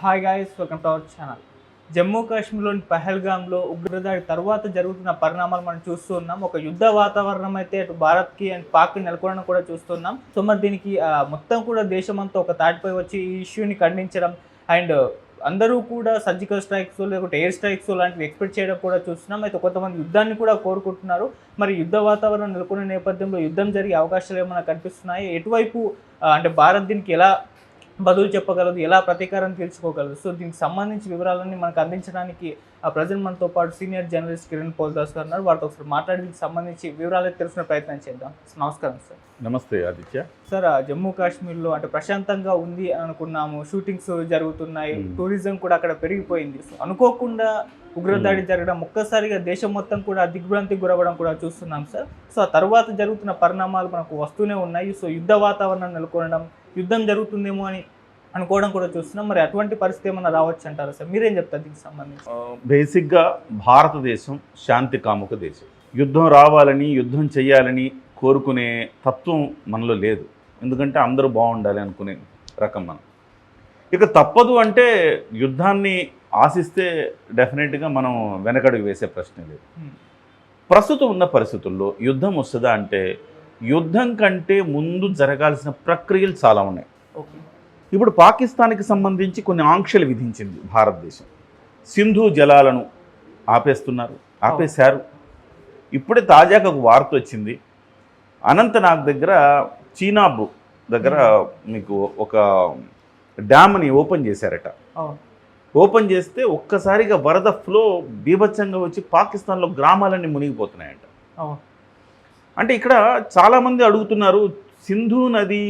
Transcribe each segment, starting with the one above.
Hi guys, welcome to our channel. Jammu కాశ్మీర్లోని పహల్గామ్లో ఉగ్రదాడి తర్వాత జరుగుతున్న పరిణామాలు మనం చూస్తూ ఉన్నాం. ఒక యుద్ధ వాతావరణం అయితే అటు భారత్కి అండ్ పాక్కి నెలకొనడం కూడా చూస్తున్నాం. సో మరి దీనికి మొత్తం కూడా దేశమంతా ఒక తాటిపై వచ్చి ఈ ఇష్యూని ఖండించడం అండ్ అందరూ కూడా సర్జికల్ స్ట్రైక్స్ లేకపోతే ఎయిర్ స్ట్రైక్స్ లాంటివి ఎక్స్పెక్ట్ చేయడం కూడా చూస్తున్నాం. అయితే కొంతమంది యుద్ధాన్ని కూడా కోరుకుంటున్నారు. మరి యుద్ధ వాతావరణం నెలకొన్న నేపథ్యంలో యుద్ధం జరిగే అవకాశాలు ఏమైనా కనిపిస్తున్నాయి? ఎటువైపు అంటే భారత్ దీనికి ఎలా బదులు చెప్పగలదు, ఎలా ప్రతీకారం తీర్చుకోగలదు? సో దీనికి సంబంధించి వివరాలన్నీ మనకు అందించడానికి ప్రజెంట్ మనతో పాటు సీనియర్ జర్నలిస్ట్ కిరణ్ పోల్దాస్ గారు ఉన్నారు. వారితో ఒకసారి మాట్లాడి దీనికి సంబంధించి వివరాలు తెలుసుకునే ప్రయత్నం చేద్దాం. నమస్కారం సార్. నమస్తే ఆదిత్య. సార్, జమ్మూ కాశ్మీర్లో అంటే ప్రశాంతంగా ఉంది అనుకున్నాము, షూటింగ్స్ జరుగుతున్నాయి, టూరిజం కూడా అక్కడ పెరిగిపోయింది. సో అనుకోకుండా ఉగ్రదాడి జరగడం, ఒక్కసారిగా దేశం మొత్తం కూడా దిగ్భ్రాంతికి గురవడం కూడా చూస్తున్నాం సార్. సో ఆ తర్వాత జరుగుతున్న పరిణామాలు మనకు వస్తూనే ఉన్నాయి. సో యుద్ధ వాతావరణం నెలకొనడం, యుద్ధం జరుగుతుందేమో అని అనుకోవడం కూడా చూస్తున్నాం. మరి అటువంటి పరిస్థితి ఏమన్నా రావచ్చు అంటారా సార్? మీరేం చెప్తారు దీనికి సంబంధించి? బేసిక్గా భారతదేశం శాంతి కాముక దేశం. యుద్ధం రావాలని, యుద్ధం చేయాలని కోరుకునే తత్వం మనలో లేదు. ఎందుకంటే అందరూ బాగుండాలి అనుకునే రకం మనం. ఇక తప్పదు అంటే యుద్ధాన్ని ఆశిస్తే డెఫినెట్గా మనం వెనకడుగు వేసే ప్రశ్న లేదు. ప్రస్తుతం ఉన్న పరిస్థితుల్లో యుద్ధం వస్తుందా అంటే యుద్ధం కంటే ముందు జరగాల్సిన ప్రక్రియలు చాలా ఉన్నాయి. ఇప్పుడు పాకిస్తాన్కి సంబంధించి కొన్ని ఆంక్షలు విధించింది భారతదేశం. సింధు జలాలను ఆపేశారు. ఇప్పుడే తాజాగా ఒక వార్త వచ్చింది, అనంతనాగ్ దగ్గర చీనాబ్ దగ్గర మీకు ఒక డ్యామ్ని ఓపెన్ చేశారట. ఓపెన్ చేస్తే ఒక్కసారిగా వరద ఫ్లో బీభత్సంగా వచ్చి పాకిస్తాన్లో గ్రామాలన్నీ మునిగిపోతున్నాయంట. అంటే ఇక్కడ చాలామంది అడుగుతున్నారు, సింధు నది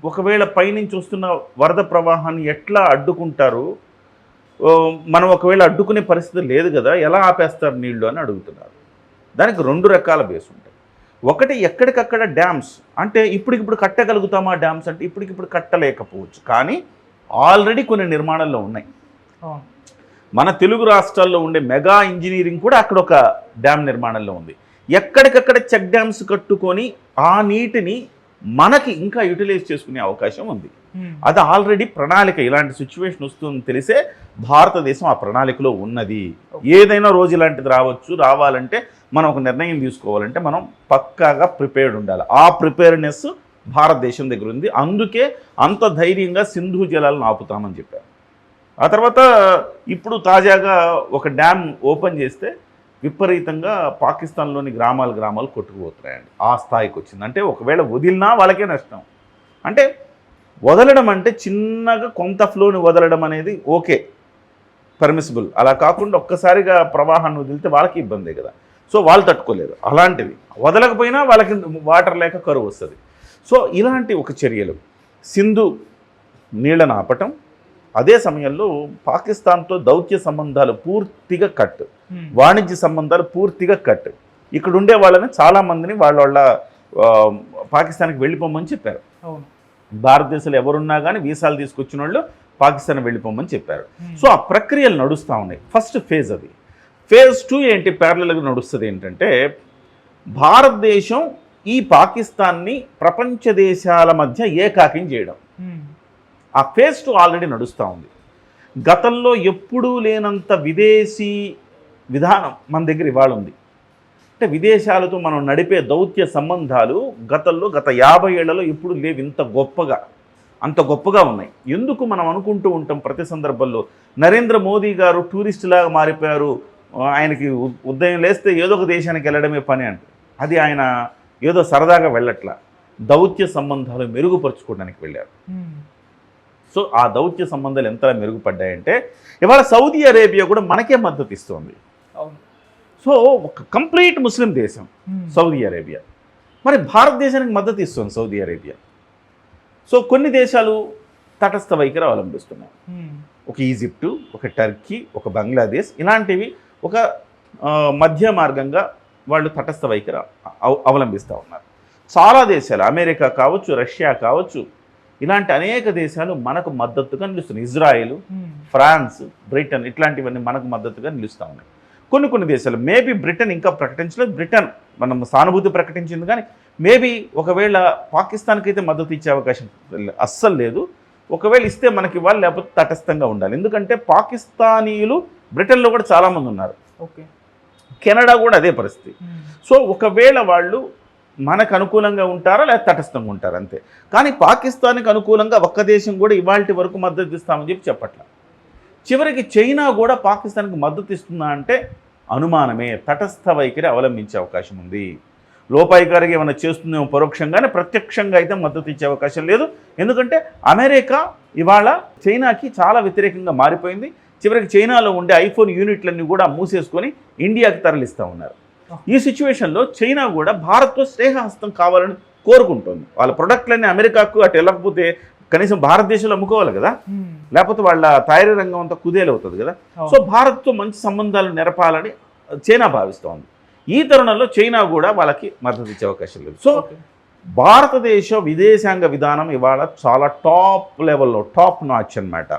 ఒకవేళ పైనుంచి వస్తున్న వరద ప్రవాహాన్ని ఎట్లా అడ్డుకుంటారు, మనం ఒకవేళ అడ్డుకునే పరిస్థితి లేదు కదా, ఎలా ఆపేస్తారు నీళ్లు అని అడుగుతున్నారు. దానికి రెండు రకాల బేస్ ఉంటాయి. ఒకటి, ఎక్కడికక్కడ డ్యామ్స్ అంటే ఇప్పటికిప్పుడు కట్టగలుగుతామా డ్యామ్స్ అంటే ఇప్పటికిప్పుడు కట్టలేకపోవచ్చు, కానీ ఆల్రెడీ కొన్ని నిర్మాణాల్లో ఉన్నాయి. మన తెలుగు రాష్ట్రాల్లో ఉండే మెగా ఇంజనీరింగ్ కూడా అక్కడ ఒక డ్యామ్ నిర్మాణంలో ఉంది. ఎక్కడికక్కడ చెక్ డ్యామ్స్ కట్టుకొని ఆ నీటిని మనకి ఇంకా యూటిలైజ్ చేసుకునే అవకాశం ఉంది. అది ఆల్రెడీ ప్రణాళిక, ఇలాంటి సిచ్యువేషన్ వస్తుందని తెలిసే భారతదేశం ఆ ప్రణాళికలో ఉన్నది. ఏదైనా రోజు ఇలాంటిది రావాలంటే మనం ఒక నిర్ణయం తీసుకోవాలంటే మనం పక్కాగా ప్రిపేర్డ్ ఉండాలి. ఆ ప్రిపేర్నెస్ భారతదేశం దగ్గర ఉంది. అందుకే అంత ధైర్యంగా సింధు జలాలను ఆపుతామని చెప్పారు. ఆ తర్వాత ఇప్పుడు తాజాగా ఒక డ్యామ్ ఓపెన్ చేస్తే విపరీతంగా పాకిస్తాన్లోని గ్రామాలు కొట్టుకుపోతున్నాయండి. ఆ స్థాయికి వచ్చింది. అంటే ఒకవేళ వదిలినా వాళ్ళకే నష్టం. అంటే వదలడం అంటే చిన్నగా కొంత ఫ్లోని వదలడం అనేది ఓకే, పర్మిసిబుల్. అలా కాకుండా ఒక్కసారిగా ప్రవాహాన్ని వదిలితే వాళ్ళకి ఇబ్బందే కదా. సో వాళ్ళు తట్టుకోలేరు. అలాంటివి వదలకపోయినా వాళ్ళకి వాటర్ లేక కరువు వస్తుంది. సో ఇలాంటి ఒక చర్యలు, సింధు నీళ్ళను ఆపటం, అదే సమయంలో పాకిస్తాన్తో దౌత్య సంబంధాలు పూర్తిగా కట్, వాణిజ్య సంబంధాలు పూర్తిగా కట్. ఇక్కడ ఉండే వాళ్ళని చాలామందిని వాళ్ళ పాకిస్తాన్కి వెళ్ళిపోమని చెప్పారు. భారతదేశంలో ఎవరున్నా కానీ వీసాలు తీసుకొచ్చిన వాళ్ళు పాకిస్తాన్ వెళ్ళిపోమని చెప్పారు. సో ఆ ప్రక్రియలు నడుస్తూ ఉన్నాయి. ఫస్ట్ ఫేజ్ అది. ఫేజ్ 2 ఏంటి, ప్యారలల్గా నడుస్తుంది ఏంటంటే భారతదేశం ఈ పాకిస్తాన్ని ప్రపంచ దేశాల మధ్య ఏకాకిం చేయడం. ఆ ఫేజ్ 2 ఆల్రెడీ నడుస్తూ ఉంది. గతంలో ఎప్పుడూ లేనంత విదేశీ విధానం మన దగ్గర ఇవాళ ఉంది. అంటే విదేశాలతో మనం నడిపే దౌత్య సంబంధాలు గత 50 ఏళ్లలో ఎప్పుడు లేవు అంత గొప్పగా ఉన్నాయి. ఎందుకు మనం అనుకుంటూ ఉంటాం ప్రతి సందర్భంలో, నరేంద్ర మోదీ గారు టూరిస్టులాగా మారిపోయారు, ఆయనకి ఉదయం లేస్తే ఏదో ఒక దేశానికి వెళ్ళడమే పని అంటే, అది ఆయన ఏదో సరదాగా వెళ్ళట్లా, దౌత్య సంబంధాలు మెరుగుపరుచుకోవడానికి వెళ్ళారు. సో ఆ దౌత్య సంబంధాలు ఎంత మెరుగుపడ్డాయంటే ఇవాళ సౌదీ అరేబియా కూడా మనకే మద్దతు ఇస్తుంది. సో ఒక కంప్లీట్ ముస్లిం దేశం సౌదీ అరేబియా, మరి భారతదేశానికి మద్దతు ఇస్తుంది సౌదీ అరేబియా. సో కొన్ని దేశాలు తటస్థ వైఖరి అవలంబిస్తున్నాయి. ఒక ఈజిప్టు, ఒక టర్కీ, ఒక బంగ్లాదేశ్, ఇలాంటివి ఒక మధ్య మార్గంగా వాళ్ళు తటస్థ వైఖరి అవలంబిస్తూ ఉన్నారు. చాలా దేశాలు, అమెరికా కావచ్చు, రష్యా కావచ్చు, ఇలాంటి అనేక దేశాలు మనకు మద్దతుగా నిలుస్తున్నాయి. ఇజ్రాయెల్, ఫ్రాన్స్, బ్రిటన్, ఇట్లాంటివన్నీ మనకు మద్దతుగా నిలుస్తూ ఉన్నాయి. కొన్ని దేశాలు, మేబీ బ్రిటన్ ఇంకా ప్రకటించలేదు, బ్రిటన్ మనం సానుభూతి ప్రకటించింది, కానీ మేబీ ఒకవేళ పాకిస్తాన్కి అయితే మద్దతు ఇచ్చే అవకాశం అస్సలు లేదు. ఒకవేళ ఇస్తే మనకి ఇవ్వాలి, లేకపోతే తటస్థంగా ఉండాలి. ఎందుకంటే పాకిస్తానీయులు బ్రిటన్లో కూడా చాలామంది ఉన్నారు, ఓకే, కెనడా కూడా అదే పరిస్థితి. సో ఒకవేళ వాళ్ళు మనకు అనుకూలంగా ఉంటారా లేదా తటస్థంగా ఉంటారా అంతే. కానీ పాకిస్తాన్కి అనుకూలంగా ఒక్క దేశం కూడా ఇవాళ వరకు మద్దతు ఇస్తామని చెప్పట్ల. చివరికి చైనా కూడా పాకిస్తాన్కి మద్దతు ఇస్తుందా అంటే అనుమానమే, తటస్థ వైఖరి అవలంబించే అవకాశం ఉంది. లోపాయి గారికి ఏమైనా చేస్తుందేమో పరోక్షంగానే, ప్రత్యక్షంగా అయితే మద్దతు ఇచ్చే అవకాశం లేదు. ఎందుకంటే అమెరికా ఇవాళ చైనాకి చాలా వ్యతిరేకంగా మారిపోయింది. చివరికి చైనాలో ఉండే ఐఫోన్ యూనిట్లన్నీ కూడా మూసేసుకొని ఇండియాకి తరలిస్తూ ఉన్నారు. ఈ సిచ్యువేషన్లో చైనా కూడా భారత్తో స్నేహహస్తం కావాలని కోరుకుంటుంది. వాళ్ళ ప్రొడక్ట్లన్నీ అమెరికాకు అటు వెళ్ళకపోతే కనీసం భారతదేశంలో అమ్ముకోవాలి కదా, లేకపోతే వాళ్ళ తయారీ రంగం అంతా కుదేలవుతుంది కదా. సో భారత్తో మంచి సంబంధాలు నెరపాలని చైనా భావిస్తోంది. ఈ తరుణంలో చైనా కూడా వాళ్ళకి మద్దతు ఇచ్చే అవకాశం లేదు. సో భారతదేశ విదేశాంగ విధానం ఇవాళ చాలా టాప్ లెవెల్లో, టాప్ నాచ్ అన్నమాట.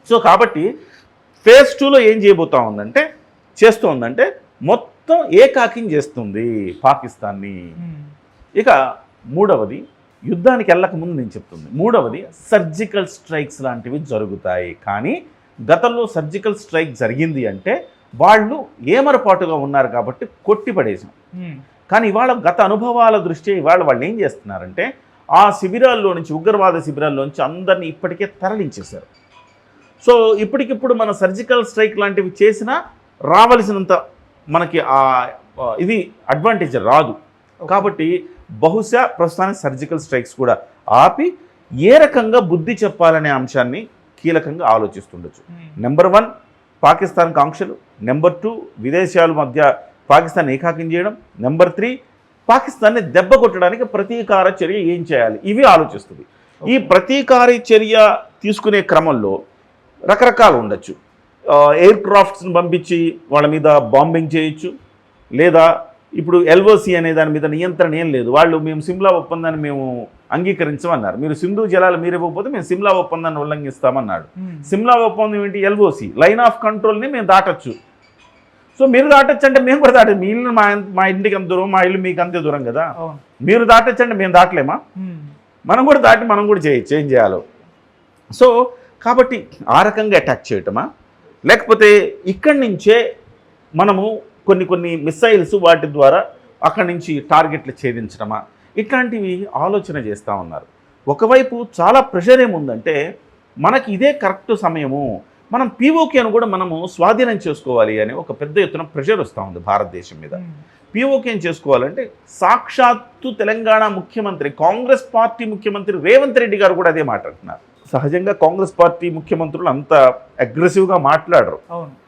సో కాబట్టి ఫేజ్ 2లో ఏం చేస్తోందంటే మొత్తం ఏకాకిం చేస్తుంది పాకిస్తాన్ని. ఇక మూడవది, యుద్ధానికి వెళ్ళక ముందు నేను చెప్తుంది, మూడవది సర్జికల్ స్ట్రైక్స్ లాంటివి జరుగుతాయి. కానీ గతంలో సర్జికల్ స్ట్రైక్ జరిగింది అంటే వాళ్ళు ఏమరపాటుగా ఉన్నారు కాబట్టి కొట్టిపడేసాం. కానీ ఇవాళ గత అనుభవాల దృష్ట్యా ఇవాళ వాళ్ళు ఏం చేస్తున్నారంటే ఆ శిబిరాల్లో నుంచి, ఉగ్రవాద శిబిరాల్లో నుంచి అందరినీ ఇప్పటికే తరలించేశారు. సో ఇప్పటికిప్పుడు మన సర్జికల్ స్ట్రైక్ లాంటివి చేసినా రావలసినంత మనకి ఇది అడ్వాంటేజ్ రాదు. కాబట్టి బహుశా ప్రస్తుతానికి సర్జికల్ స్ట్రైక్స్ కూడా ఆపి ఏ రకంగా బుద్ధి చెప్పాలనే అంశాన్ని కీలకంగా ఆలోచిస్తుండొచ్చు. నెంబర్ 1 పాకిస్తాన్ ఆంక్షలు, నెంబర్ 2 విదేశాల మధ్య పాకిస్తాన్ ఏకాకిం చేయడం, నెంబర్ 3 పాకిస్తాన్ని దెబ్బ కొట్టడానికి ప్రతీకార చర్య ఏం చేయాలి, ఇవి ఆలోచిస్తుంది. ఈ ప్రతీకార చర్య తీసుకునే క్రమంలో రకరకాలు ఉండొచ్చు. ఎయిర్ క్రాఫ్ట్స్ని పంపించి వాళ్ళ మీద బాంబింగ్ చేయొచ్చు, లేదా ఇప్పుడు ఎల్ఓసి అనే దాని మీద నియంత్రణ ఏం లేదు. వాళ్ళు మేము సిమ్లా ఒప్పందాన్ని మేము అంగీకరించమన్నారు. మీరు సింధు జలాలు మీరు ఇవ్వకపోతే మేము సిమ్లా ఒప్పందాన్ని ఉల్లంఘిస్తామన్నాడు. సిమ్లా ఒప్పందం ఏంటి? ఎల్ఓసి, లైన్ ఆఫ్ కంట్రోల్ని మేము దాటచ్చు. సో మీరు దాటచ్చు అంటే మేము కూడా దాటచ్చు. మీ ఇల్లు మా ఇంటికి అంత దూరం, మా ఇల్లు మీకు అంతే దూరం కదా. మీరు దాటచ్చు అంటే మేము దాటలేమా? మనం కూడా దాటి మనం కూడా చేయొచ్చు, ఏం చేయాలో. సో కాబట్టి ఆ రకంగా అటాక్ చేయటమా, లేకపోతే ఇక్కడి నుంచే మనము కొన్ని మిసైల్స్ వాటి ద్వారా అక్కడి నుంచి టార్గెట్లు ఛేదించడమా, ఇట్లాంటివి ఆలోచన చేస్తూ ఉన్నారు. ఒకవైపు చాలా ప్రెషర్ ఏముందంటే మనకి ఇదే కరెక్ట్ సమయము, మనం పీఓకేను కూడా మనము స్వాధీనం చేసుకోవాలి అని ఒక పెద్ద ఎత్తున ప్రెషర్ వస్తూ ఉంది భారతదేశం మీద. పీఓకేని చేసుకోవాలంటే సాక్షాత్తు తెలంగాణ ముఖ్యమంత్రి, కాంగ్రెస్ పార్టీ ముఖ్యమంత్రి రేవంత్ రెడ్డి గారు కూడా అదే మాట్లాడుతున్నారు. సహజంగా కాంగ్రెస్ పార్టీ ముఖ్యమంత్రులు అంత అగ్రెసివ్గా మాట్లాడరు.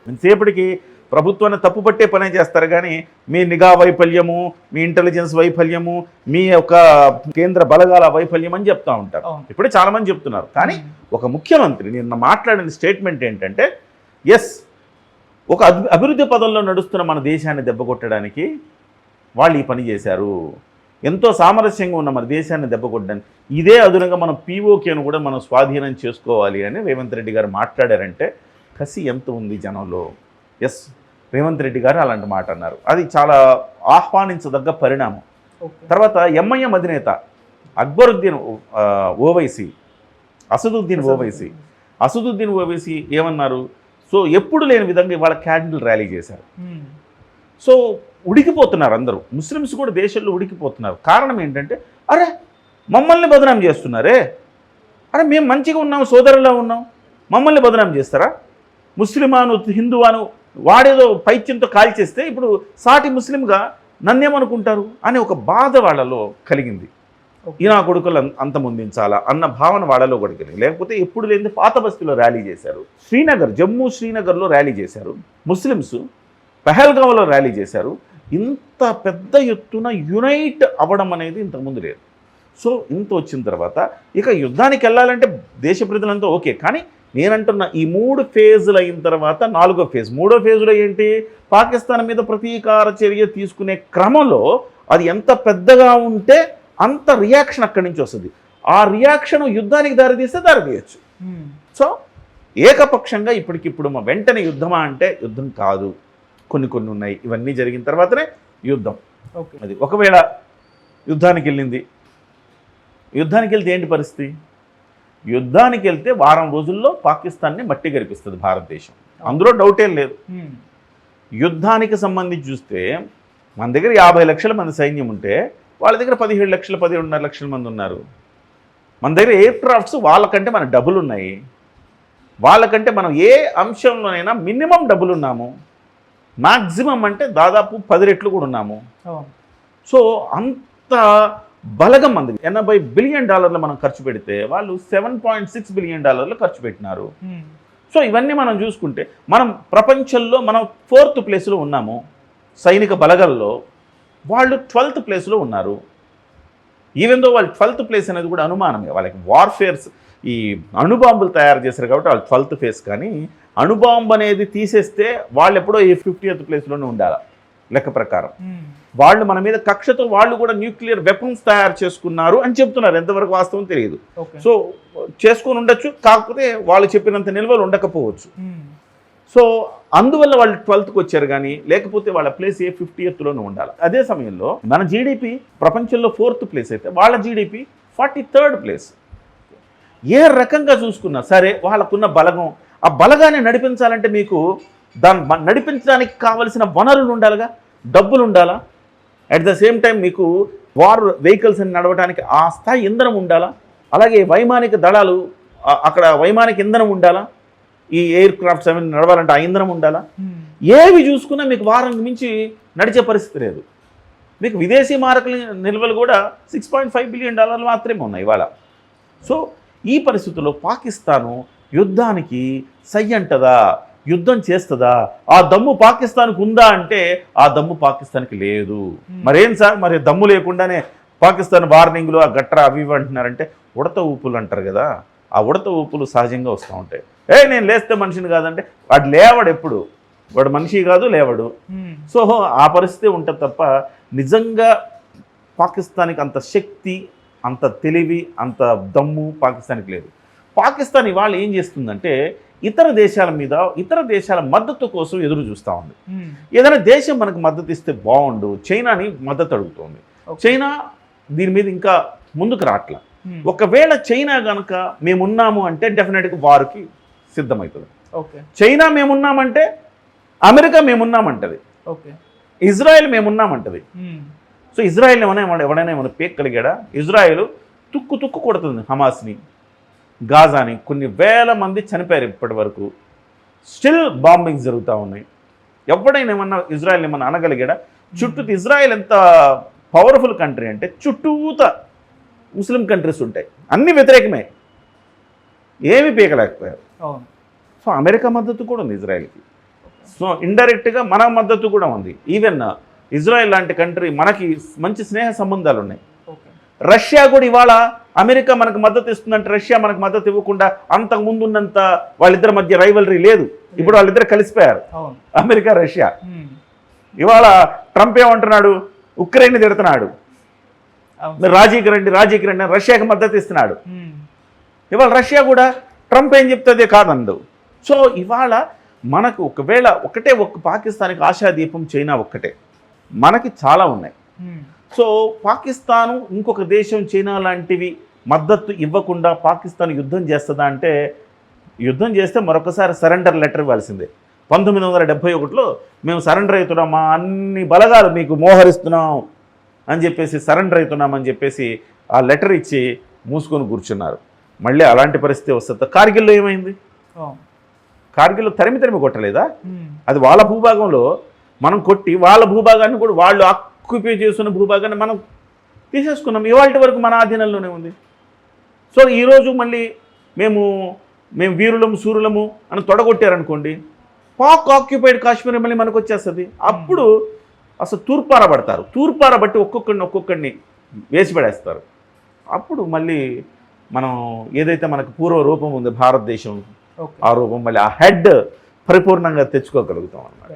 ఎంతసేపటికి ప్రభుత్వాన్ని తప్పుపట్టే పనే చేస్తారు. కానీ మీ నిఘా వైఫల్యము, మీ ఇంటెలిజెన్స్ వైఫల్యము, మీ యొక్క కేంద్ర బలగాల వైఫల్యం అని చెప్తూ ఉంటారు. ఇప్పుడే చాలామంది చెప్తున్నారు. కానీ ఒక ముఖ్యమంత్రి నిన్న మాట్లాడిన స్టేట్మెంట్ ఏంటంటే, ఎస్, ఒక అభివృద్ధి పదంలో నడుస్తున్న మన దేశాన్ని దెబ్బకొట్టడానికి వాళ్ళు ఈ పని చేశారు. ఎంతో సామరస్యంగా ఉన్న మన దేశాన్ని దెబ్బకొట్టడానికి ఇదే అదునుగా మనం పీఓకేను కూడా మనం స్వాధీనం చేసుకోవాలి అని రేవంత్ రెడ్డి గారు మాట్లాడారంటే కసి ఎంత ఉంది జనంలో. ఎస్, రేవంత్ రెడ్డి గారు అలాంటి మాట అన్నారు. అది చాలా ఆహ్వానించదగ్గ పరిణామం. తర్వాత ఎంఐఎం అధినేత అక్బరుద్దీన్ ఓవైసీ, అసదుద్దీన్ ఓవైసీ ఏమన్నారు? సో ఎప్పుడు లేని విధంగా ఇవాళ క్యాండిల్ ర్యాలీ చేశారు. సో ఉడికిపోతున్నారు అందరూ, ముస్లిమ్స్ కూడా దేశంలో ఉడికిపోతున్నారు. కారణం ఏంటంటే, అరే మమ్మల్ని బదనాం చేస్తున్నారే, అరే మేము మంచిగా ఉన్నాం, సోదరులా ఉన్నాం, మమ్మల్ని బదనాం చేస్తారా? ముస్లిమాను హిందువాను వాడేదో పైత్యంతో కాల్చేస్తే ఇప్పుడు సాటి ముస్లింగా నన్నేమనుకుంటారు అనే ఒక బాధ వాళ్ళలో కలిగింది. ఈ నా కొడుకులు అంతమొందించాలా అన్న భావన వాళ్ళలో కూడా కలిగింది. లేకపోతే ఎప్పుడు లేని పాత బస్తీలో ర్యాలీ చేశారు, జమ్మూ శ్రీనగర్లో ర్యాలీ చేశారు, ముస్లిమ్స్ పెహల్గావ్లో ర్యాలీ చేశారు. ఇంత పెద్ద ఎత్తున యునైట్ అవ్వడం అనేది ఇంతకుముందు లేదు. సో ఇంత వచ్చిన తర్వాత ఇక యుద్ధానికి వెళ్ళాలంటే దేశ ప్రజలంతా ఓకే. కానీ నేనంటున్న ఈ 3 ఫేజులు అయిన తర్వాత 4వ ఫేజ్, 3వ ఫేజ్లో ఏంటి? పాకిస్తాన్ మీద ప్రతీకార చర్య తీసుకునే క్రమంలో అది ఎంత పెద్దగా ఉంటే అంత రియాక్షన్ అక్కడి నుంచి వస్తుంది. ఆ రియాక్షన్ యుద్ధానికి దారితీస్తే దారితీయచ్చు. సో ఏకపక్షంగా ఇప్పటికిప్పుడు వెంటనే యుద్ధమా అంటే యుద్ధం కాదు, కొన్ని ఉన్నాయి. ఇవన్నీ జరిగిన తర్వాతనే యుద్ధం. అది ఒకవేళ యుద్ధానికి వెళ్తే ఏంటి పరిస్థితి? యుద్ధానికి వెళ్తే వారం రోజుల్లో పాకిస్తాన్ని మట్టి గరిపిస్తుంది భారతదేశం, అందులో డౌటేం లేదు. యుద్ధానికి సంబంధించి చూస్తే మన దగ్గర 50 లక్షల మంది సైన్యం ఉంటే వాళ్ళ దగ్గర 17 లక్షలు 17.5 లక్షల మంది ఉన్నారు. మన దగ్గర ఎయిర్ క్రాఫ్ట్స్ వాళ్ళకంటే మన డబ్బులు ఉన్నాయి, వాళ్ళకంటే మనం ఏ అంశంలోనైనా మినిమం డబ్బులు ఉన్నాము, మ్యాక్సిమం అంటే దాదాపు 10 రెట్లు కూడా ఉన్నాము. సో అంత బలగం మంది $80 బిలియన్ మనం ఖర్చు పెడితే వాళ్ళు $7.6 బిలియన్ ఖర్చు పెట్టినారు. సో ఇవన్నీ మనం చూసుకుంటే మనం ప్రపంచంలో మనం 4th ప్లేస్లో ఉన్నాము సైనిక బలగల్లో, వాళ్ళు 12th ప్లేస్లో ఉన్నారు. ఈవెన్ దో వాళ్ళు 12th ప్లేస్ అనేది కూడా అనుమానమే, వాళ్ళకి వార్ఫేర్స్ ఈ అణుబాంబులు తయారు చేశారు కాబట్టి వాళ్ళు 12th ప్లేస్, కానీ అణుబాంబు అనేది తీసేస్తే వాళ్ళు ఎప్పుడో ఈ 50th ప్లేస్లోనే ఉండాలి లెక్క ప్రకారం. వాళ్ళు మన మీద కక్షతో వాళ్ళు కూడా న్యూక్లియర్ వెపన్స్ తయారు చేసుకున్నారు అని చెప్తున్నారు, ఎంతవరకు వాస్తవం తెలియదు. సో చేసుకొని ఉండొచ్చు, కాకపోతే వాళ్ళు చెప్పినంత నిల్వలు ఉండకపోవచ్చు. సో అందువల్ల వాళ్ళు 12th వచ్చారు, కానీ లేకపోతే వాళ్ళ ప్లేస్ 50th ఉండాలి. అదే సమయంలో మన జీడిపి ప్రపంచంలో 4th ప్లేస్ అయితే వాళ్ళ జీడిపి 43rd ప్లేస్. ఏ రకంగా చూసుకున్నా సరే వాళ్ళకున్న బలగం, ఆ బలగాన్ని నడిపించాలంటే మీకు దాన్ని నడిపించడానికి కావలసిన వనరులు ఉండాలిగా, డబ్బులు ఉండాలా, అట్ ద సేమ్ టైం మీకు వార్ వెహికల్స్ నడవడానికి ఆ స్థాయి ఇంధనం ఉండాలా, అలాగే వైమానిక దళాలు అక్కడ వైమానిక ఇంధనం ఉండాలా, ఈ ఎయిర్ క్రాఫ్ట్స్ అవి నడవాలంటే ఆ ఇంధనం ఉండాలా. ఏవి చూసుకున్నా మీకు వారం మించి నడిచే పరిస్థితి లేదు. మీకు విదేశీ మారకుల నిల్వలు కూడా $6.5 బిలియన్ మాత్రమే ఉన్నాయి ఇవాళ. సో ఈ పరిస్థితుల్లో పాకిస్తాను యుద్ధానికి సై అంటదా, యుద్ధం చేస్తుందా, ఆ దమ్ము పాకిస్తాన్కి ఉందా అంటే ఆ దమ్ము పాకిస్తాన్కి లేదు. మరేం సార్, మరి దమ్ము లేకుండానే పాకిస్తాన్ వార్నింగ్లు ఆ గట్రా అవి ఇవి అంటున్నారంటే ఉడత ఊపులు అంటారు కదా, ఆ ఉడత ఊపులు సహజంగా వస్తూ ఉంటాయి. నేను లేస్తే మనిషిని కాదంటే వాడు లేవడు, ఎప్పుడు వాడు మనిషి కాదు, లేవడు. సో ఆ పరిస్థితి ఉంటుంది తప్ప నిజంగా పాకిస్తాన్కి అంత శక్తి, అంత తెలివి, అంత దమ్ము పాకిస్తాన్కి లేదు. పాకిస్తాన్ ఇవాళ ఏం చేస్తుందంటే ఇతర దేశాల మీద, ఇతర దేశాల మద్దతు కోసం ఎదురు చూస్తూ ఉంది. ఏదైనా దేశం మనకు మద్దతు ఇస్తే బాగుండు, చైనాని మద్దతు అడుగుతోంది. చైనా దీని మీద ఇంకా ముందుకు రావట్లా. ఒకవేళ చైనా కనుక మేమున్నాము అంటే డెఫినెట్గా వారికి సిద్ధమవుతుంది. చైనా మేమున్నామంటే అమెరికా మేమున్నామంటది, ఇజ్రాయెల్ మేమున్నామంటది. సో ఇజ్రాయెల్ ఎవడైనా పేక్కలిగాడా? ఇజ్రాయెల్ తుక్కు కొడుతుంది హమాస్ని, గాజాని. కొన్ని వేల మంది చనిపోయారు ఇప్పటి వరకు, స్టిల్ బాంబింగ్స్ జరుగుతూ ఉన్నాయి. ఎవడైనా ఇజ్రాయెల్ ఏమన్నా అనగలిగాడా? చుట్టూ ఇజ్రాయెల్ ఎంత పవర్ఫుల్ కంట్రీ అంటే చుట్టూత ముస్లిం కంట్రీస్ ఉంటాయి, అన్ని వ్యతిరేకమే, ఏమీ పీకలేకపోయారు. సో అమెరికా మద్దతు కూడా ఉంది ఇజ్రాయెల్కి. సో ఇండైరెక్ట్గా మన మద్దతు కూడా ఉంది. ఈవెన్ ఇజ్రాయెల్ లాంటి కంట్రీ మనకి మంచి స్నేహ సంబంధాలు ఉన్నాయి. రష్యా కూడా ఇవాళ అమెరికా మనకు మద్దతు ఇస్తుందంటే రష్యా మనకు మద్దతు ఇవ్వకుండా అంతకు ముందు ఉన్నంత వాళ్ళిద్దరి మధ్య రైవలరీ లేదు. ఇప్పుడు వాళ్ళిద్దరు కలిసిపోయారు, అమెరికా రష్యా. ఇవాళ ట్రంప్ ఏమంటున్నాడు? ఉక్రెయిన్ తిడుతున్నాడు, రాజీకి రండి రష్యాకి మద్దతు ఇస్తున్నాడు. ఇవాళ రష్యా కూడా ట్రంప్ ఏం చెప్తుంది కాదండు. సో ఇవాళ మనకు ఒకవేళ ఒక్క పాకిస్తాన్కి ఆశాదీపం చైనా ఒక్కటే, మనకి చాలా ఉన్నాయి. సో పాకిస్తాను ఇంకొక దేశం చైనా లాంటివి మద్దతు ఇవ్వకుండా పాకిస్తాన్ యుద్ధం చేస్తుందా అంటే, యుద్ధం చేస్తే మరొకసారి సరెండర్ లెటర్ ఇవ్వాల్సిందే. 1971లో మేము సరెండర్ అవుతున్నాం, మా అన్ని బలగాలు మీకు మోహరిస్తున్నాం అని చెప్పేసి సరెండర్ అవుతున్నామని చెప్పేసి ఆ లెటర్ ఇచ్చి మూసుకొని కూర్చున్నారు. మళ్ళీ అలాంటి పరిస్థితి వస్తుంది. కార్గిల్లో ఏమైంది? కార్గిల్లో తరిమి కొట్టలేదా? అది వాళ్ళ భూభాగంలో మనం కొట్టి వాళ్ళ భూభాగాన్ని కూడా వాళ్ళు ఆక్యుపై చేస్తున్న భూభాగాన్ని మనం తీసేసుకున్నాం. ఇవాళ వరకు మన ఆధీనంలోనే ఉంది. సో ఈరోజు మళ్ళీ మేము వీరులము సూర్యులము అని తొడగొట్టారనుకోండి, పాక్ ఆక్యుపైడ్ కాశ్మీర్ మళ్ళీ మనకు వచ్చేస్తుంది. అప్పుడు అసలు తూర్పార బట్టి ఒక్కొక్కడిని వేసి పడేస్తారు. అప్పుడు మళ్ళీ మనం ఏదైతే మనకు పూర్వ రూపం ఉంది భారతదేశం, ఆ రూపం మళ్ళీ ఆ హెడ్ పరిపూర్ణంగా తెచ్చుకోగలుగుతాం అన్నమాట.